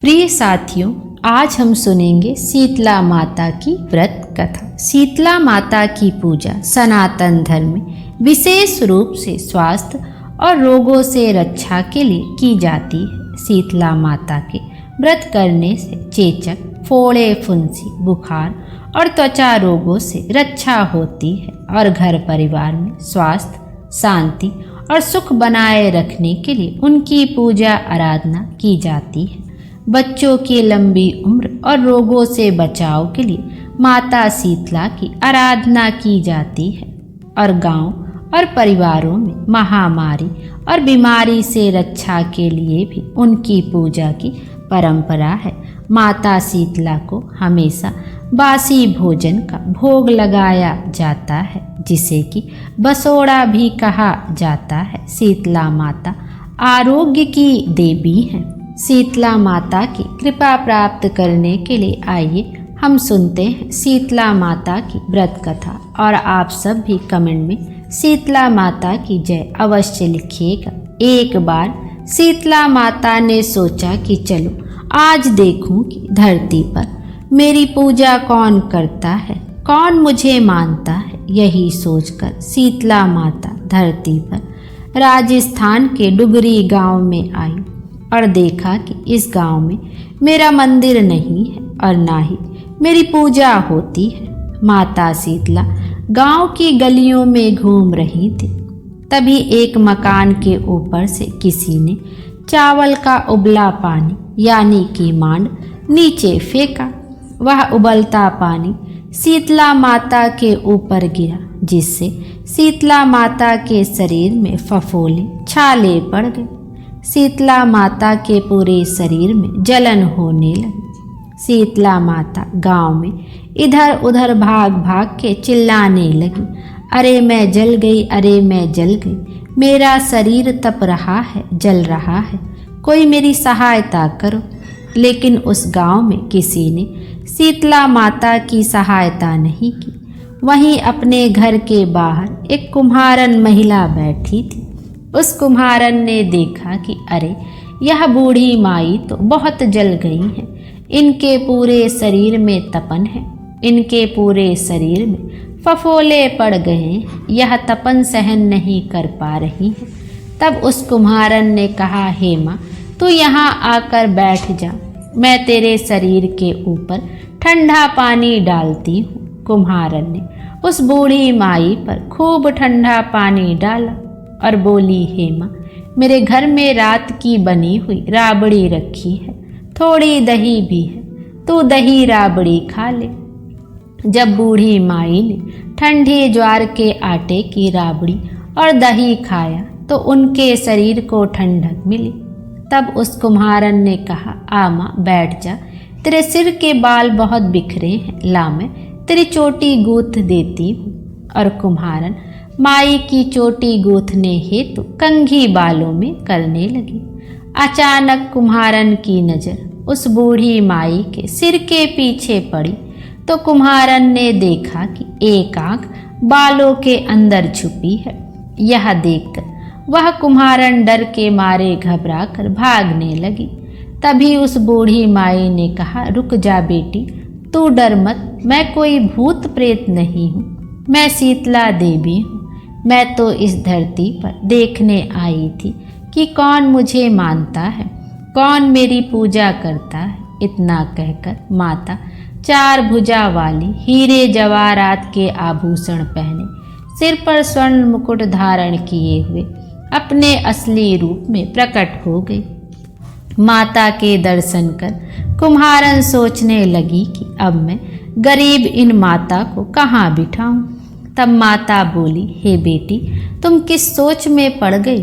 प्रिय साथियों, आज हम सुनेंगे शीतला माता की व्रत कथा। शीतला माता की पूजा सनातन धर्म में विशेष रूप से स्वास्थ्य और रोगों से रक्षा के लिए की जाती है। शीतला माता के व्रत करने से चेचक, फोड़े, फुंसी, बुखार और त्वचा रोगों से रक्षा होती है और घर परिवार में स्वास्थ्य, शांति और सुख बनाए रखने के लिए उनकी पूजा आराधना की जाती है। बच्चों की लंबी उम्र और रोगों से बचाव के लिए माता शीतला की आराधना की जाती है और गांव और परिवारों में महामारी और बीमारी से रक्षा के लिए भी उनकी पूजा की परंपरा है। माता शीतला को हमेशा बासी भोजन का भोग लगाया जाता है, जिसे कि बसोड़ा भी कहा जाता है। शीतला माता आरोग्य की देवी है। शीतला माता की कृपा प्राप्त करने के लिए आइए हम सुनते हैं शीतला माता की व्रत कथा। और आप सब भी कमेंट में शीतला माता की जय अवश्य लिखिएगा। एक बार शीतला माता ने सोचा कि चलो आज देखूं कि धरती पर मेरी पूजा कौन करता है, कौन मुझे मानता है। यही सोचकर शीतला माता धरती पर राजस्थान के डुगरी गांव में आई और देखा कि इस गांव में मेरा मंदिर नहीं है और ना ही मेरी पूजा होती है। माता शीतला गांव की गलियों में घूम रही थी। तभी एक मकान के ऊपर से किसी ने चावल का उबला पानी यानी कि मांड नीचे फेंका। वह उबलता पानी शीतला माता के ऊपर गिरा, जिससे शीतला माता के शरीर में फफोले छाले पड़ गए। शीतला माता के पूरे शरीर में जलन होने लगी। शीतला माता गांव में इधर उधर भाग भाग के चिल्लाने लगी, अरे मैं जल गई, अरे मैं जल गई, मेरा शरीर तप रहा है, जल रहा है, कोई मेरी सहायता करो। लेकिन उस गांव में किसी ने शीतला माता की सहायता नहीं की। वहीं अपने घर के बाहर एक कुम्हारन महिला बैठी थी। उस कुम्हारन ने देखा कि अरे यह बूढ़ी माई तो बहुत जल गई है, इनके पूरे शरीर में तपन है, इनके पूरे शरीर में फफोले पड़ गए हैं, यह तपन सहन नहीं कर पा रही है। तब उस कुम्हारन ने कहा, हे माँ तू यहाँ आकर बैठ जा, मैं तेरे शरीर के ऊपर ठंडा पानी डालती हूँ। कुम्हारन ने उस बूढ़ी माई पर खूब ठंडा पानी डाला और बोली, हे माँ मेरे घर में रात की बनी हुई राबड़ी रखी है, थोड़ी दही भी है, तू दही राबड़ी खा ले। जब बूढ़ी माई ने ठंडे ज्वार के आटे की राबड़ी और दही खाया तो उनके शरीर को ठंडक मिली। तब उस कुम्हारन ने कहा, आ माँ बैठ जा, तेरे सिर के बाल बहुत बिखरे हैं, ला मैं तेरी चोटी गूंथ देती हूँ। और कुम्हारन माई की चोटी गूंथने हेतु कंघी बालों में करने लगी। अचानक कुम्हारन की नज़र उस बूढ़ी माई के सिर के पीछे पड़ी तो कुम्हारन ने देखा कि एक आंख बालों के अंदर छुपी है। यह देखकर वह कुम्हारन डर के मारे घबरा कर भागने लगी। तभी उस बूढ़ी माई ने कहा, रुक जा बेटी, तू डर मत, मैं कोई भूत प्रेत नहीं हूँ, मैं शीतला देवी हूँ। मैं तो इस धरती पर देखने आई थी कि कौन मुझे मानता है, कौन मेरी पूजा करता है। इतना कहकर माता चार भुजा वाली हीरे जवाहरात के आभूषण पहने, सिर पर स्वर्ण मुकुट धारण किए हुए अपने असली रूप में प्रकट हो गई। माता के दर्शन कर कुम्हारन सोचने लगी कि अब मैं गरीब इन माता को कहाँ बिठाऊं। तब माता बोली, हे बेटी तुम किस सोच में पड़ गई।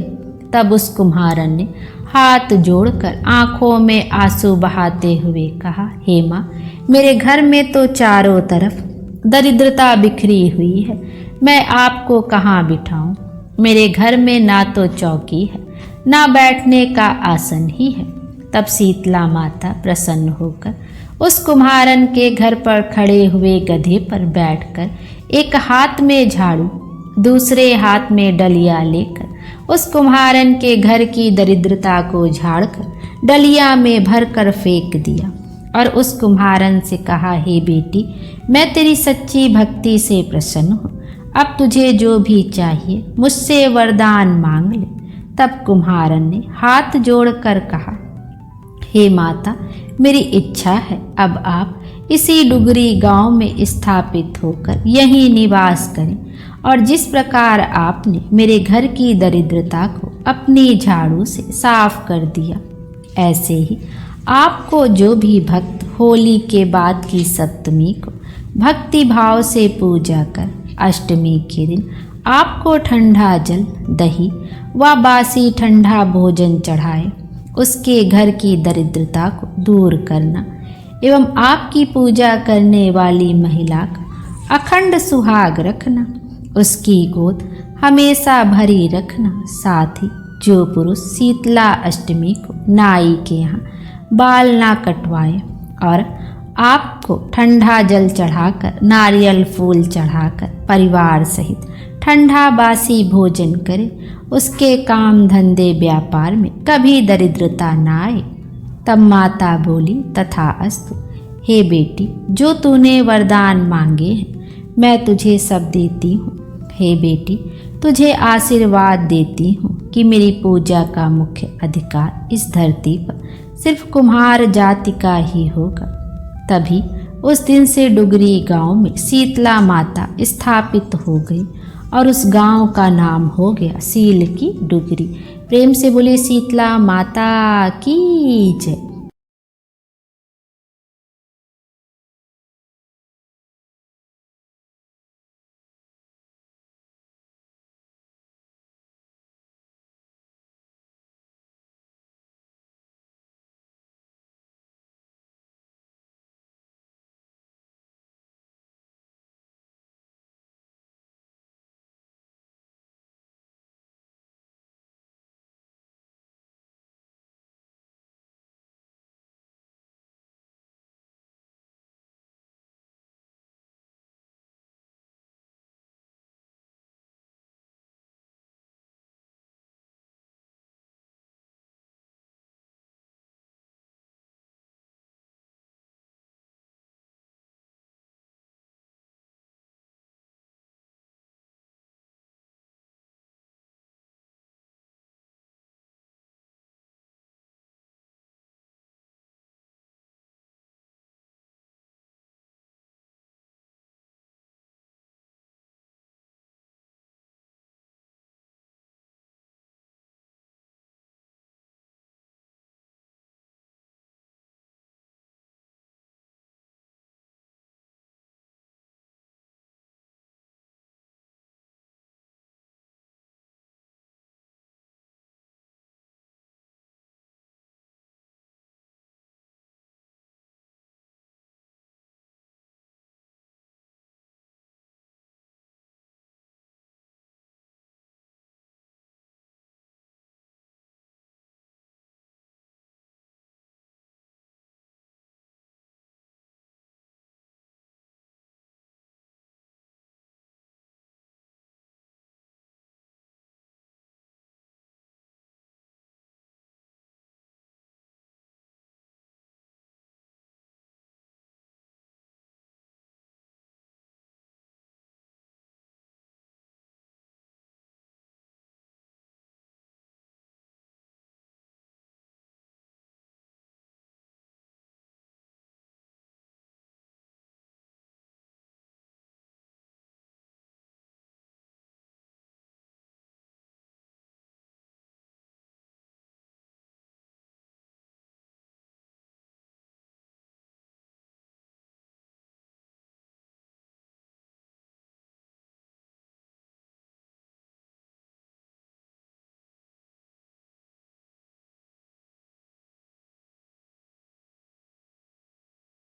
तब उस कुम्हारन ने हाथ जोड़कर आंखों में आंसू बहाते हुए कहा, हे माँ मेरे घर में तो चारों तरफ दरिद्रता बिखरी हुई है, मैं आपको कहाँ बिठाऊं। मेरे घर में ना तो चौकी है, ना बैठने का आसन ही है। तब शीतला माता प्रसन्न होकर उस कुम्हारन के घर पर खड़े हुए गधे पर बैठकर एक हाथ में झाड़ू, दूसरे हाथ में डलिया लेकर उस कुम्हारन के घर की दरिद्रता को झाड़कर डलिया में भरकर फेंक दिया और उस कुम्हारन से कहा, हे बेटी, मैं तेरी सच्ची भक्ति से प्रसन्न हूँ। अब तुझे जो भी चाहिए मुझसे वरदान मांग ले। तब कुम्हारन ने हाथ जोड़कर कहा, हे माता, मेरी इच्छा है अब आप इसी डुगरी गांव में स्थापित होकर यहीं निवास करें और जिस प्रकार आपने मेरे घर की दरिद्रता को अपनी झाड़ू से साफ कर दिया, ऐसे ही आपको जो भी भक्त होली के बाद की सप्तमी को भक्ति भाव से पूजा कर अष्टमी के दिन आपको ठंडा जल, दही व बासी ठंडा भोजन चढ़ाए, उसके घर की दरिद्रता को दूर करना एवं आपकी पूजा करने वाली महिला का अखंड सुहाग रखना, उसकी गोद हमेशा भरी रखना। साथ ही जो पुरुष शीतला अष्टमी को नाई के यहाँ बाल ना कटवाए और आपको ठंडा जल चढ़ाकर, नारियल फूल चढ़ाकर परिवार सहित ठंडा बासी भोजन करे, उसके काम धंधे व्यापार में कभी दरिद्रता न आए। तब माता बोली, तथास्तु। हे बेटी, जो तूने वरदान मांगे हैं मैं तुझे सब देती हूँ। हे बेटी, तुझे आशीर्वाद देती हूँ कि मेरी पूजा का मुख्य अधिकार इस धरती पर सिर्फ कुम्हार जाति का ही होगा। तभी उस दिन से डुगरी गांव में शीतला माता स्थापित हो गई और उस गांव का नाम हो गया सील की डुगरी। प्रेम से बोले शीतला माता की जय।